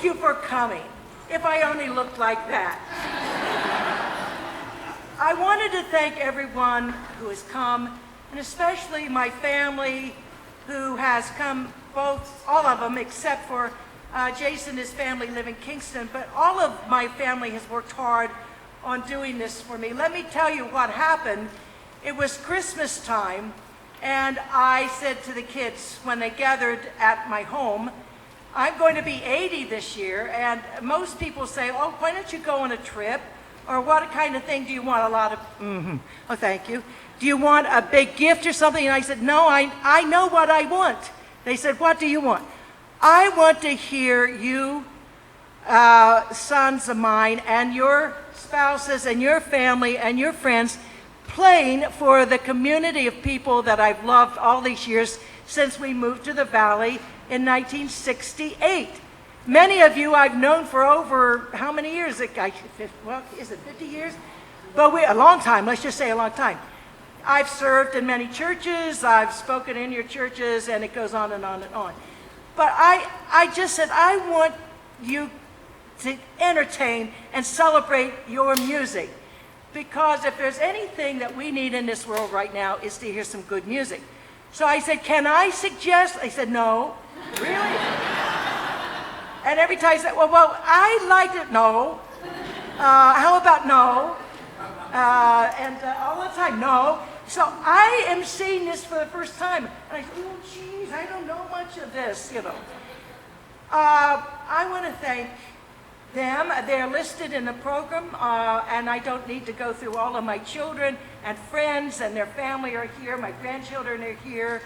Thank you for coming. If I only looked like that. I wanted to thank everyone who has come, and especially my family who has come, all of them except for Jason and his family live in Kingston, but all of my family has worked hard on doing this for me. Let me tell you what happened. It was Christmas time, and I said to the kids when they gathered at my home, I'm going to be 80 this year, and most people say, oh, why don't you go on a trip? Or what kind of thing do you want? A lot of, oh, thank you. Do you want a big gift or something? And I said, no, I know what I want. They said, what do you want? I want to hear you, sons of mine, and your spouses, and your family, and your friends playing for the community of people that I've loved all these years since we moved to the Valley in 1968. Many of you I've known for over, how many years? Well, is it 50 years? But a long time, let's just say a long time. I've served in many churches, I've spoken in your churches, and it goes on and on and on. But I just said, I want you to entertain and celebrate your music. Because if there's anything that we need in this world right now is to hear some good music. So I said, can I suggest? I said, no. Really? And every time I said, well, I liked it. No. How about no? And all the time, no. So I am seeing this for the first time. And I said, oh, geez, I don't know much of this, you know. I want to thank them. They're listed in the program, and I don't need to go through all of my children and friends, and their family are here. My grandchildren are here.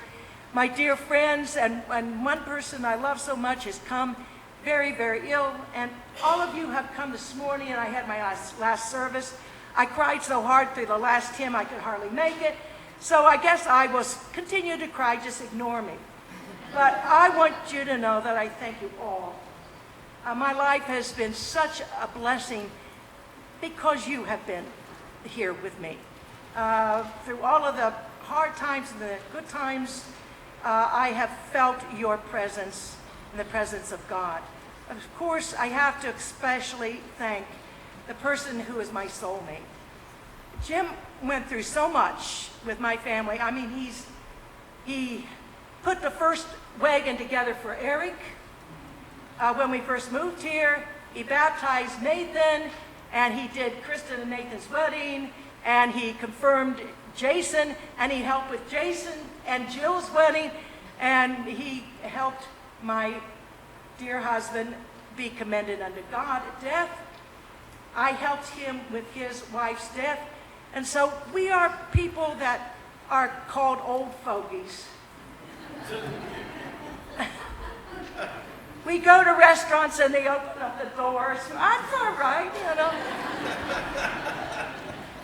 My dear friends, and one person I love so much has come very, very ill, and all of you have come this morning, and I had my last service. I cried so hard through the last hymn I could hardly make it, so I guess I will continue to cry, just ignore me. But I want you to know that I thank you all. My life has been such a blessing because you have been here with me. Through all of the hard times and the good times, I have felt your presence and the presence of God. Of course, I have to especially thank the person who is my soulmate. Jim went through so much with my family. I mean, he put the first wagon together for Erik. When we first moved here, he baptized Nathan, and he did Kristen and Nathan's wedding, and he confirmed Jason, and he helped with Jason and Jill's wedding, and he helped my dear husband be commended unto God at death. I helped him with his wife's death. And so we are people that are called old fogies. We go to restaurants and they open up the doors. That's all right, you know.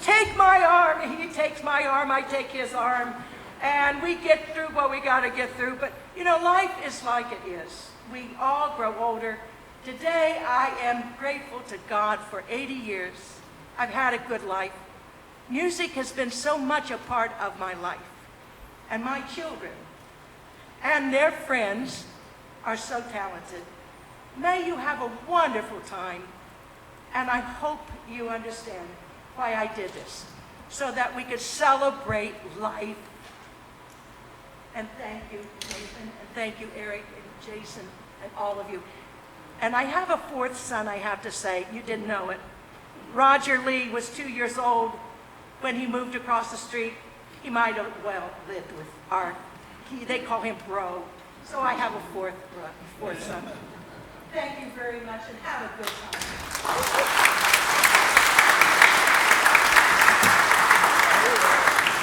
Take my arm. He takes my arm, I take his arm. And we get through what we got to get through. But, you know, life is like it is. We all grow older. Today, I am grateful to God for 80 years. I've had a good life. Music has been so much a part of my life. And my children and their friends are so talented. May you have a wonderful time. And I hope you understand why I did this. So that we could celebrate life. And thank you, Nathan, and thank you, Erik and Jason, and all of you. And I have a fourth son, I have to say. You didn't know it. Roger Lee was 2 years old when he moved across the street. He might have, lived with they call him bro. So I have a fourth son. Thank you very much, and have a good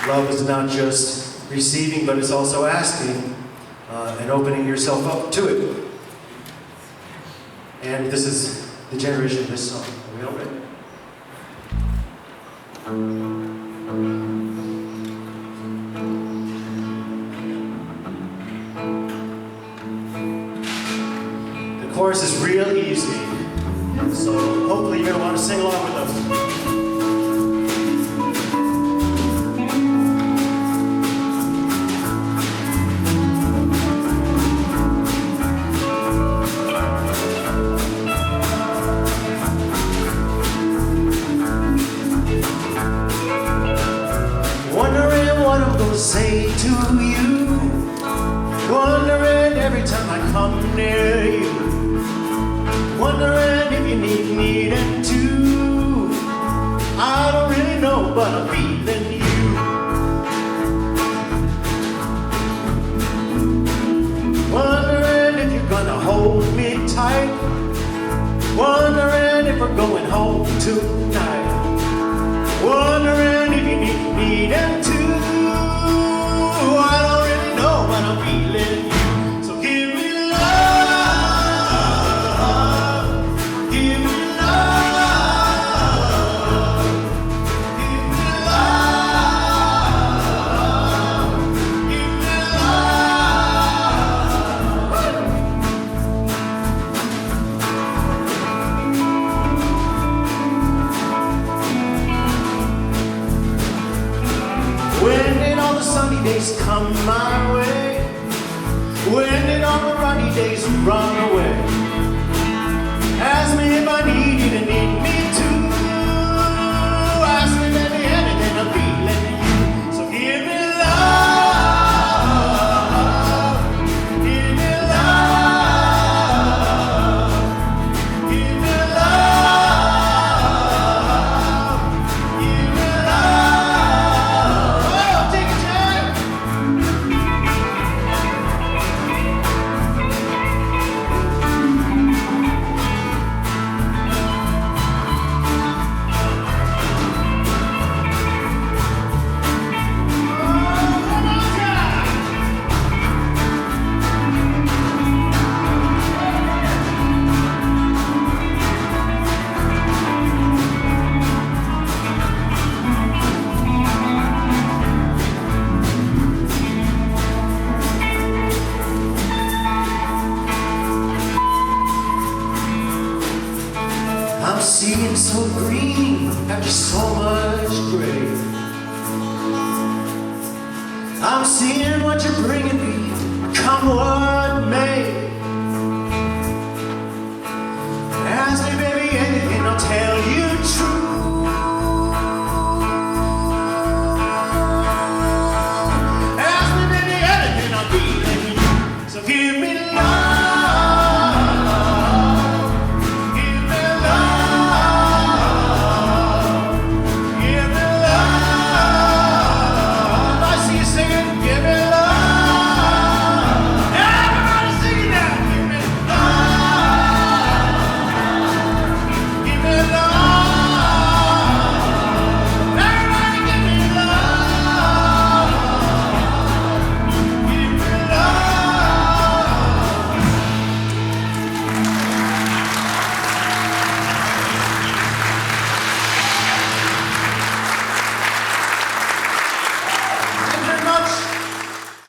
time. Love is not just receiving, but it's also asking and opening yourself up to it. And this is the generation of this song. Are we all ready? The chorus is real easy, so hopefully you're going to want to sing along with us. but I'm feeling you. Wondering if you're gonna hold me tight. Wondering if we're going home tonight. Wondering if you need and too. I don't really know, but I'm feeling you. So give me love. Give me love. Give me love. Give me love. When did all the sunny days come my way? When did all the rainy days run away? Ask me if I need you to need me too. Ask me at the end and then I'm feeling you. So give me love. Give me love. Give me love. Give me love. Oh, take a chance. I'm seeing so green after so much gray. I'm seeing what you're bringing me, come what may.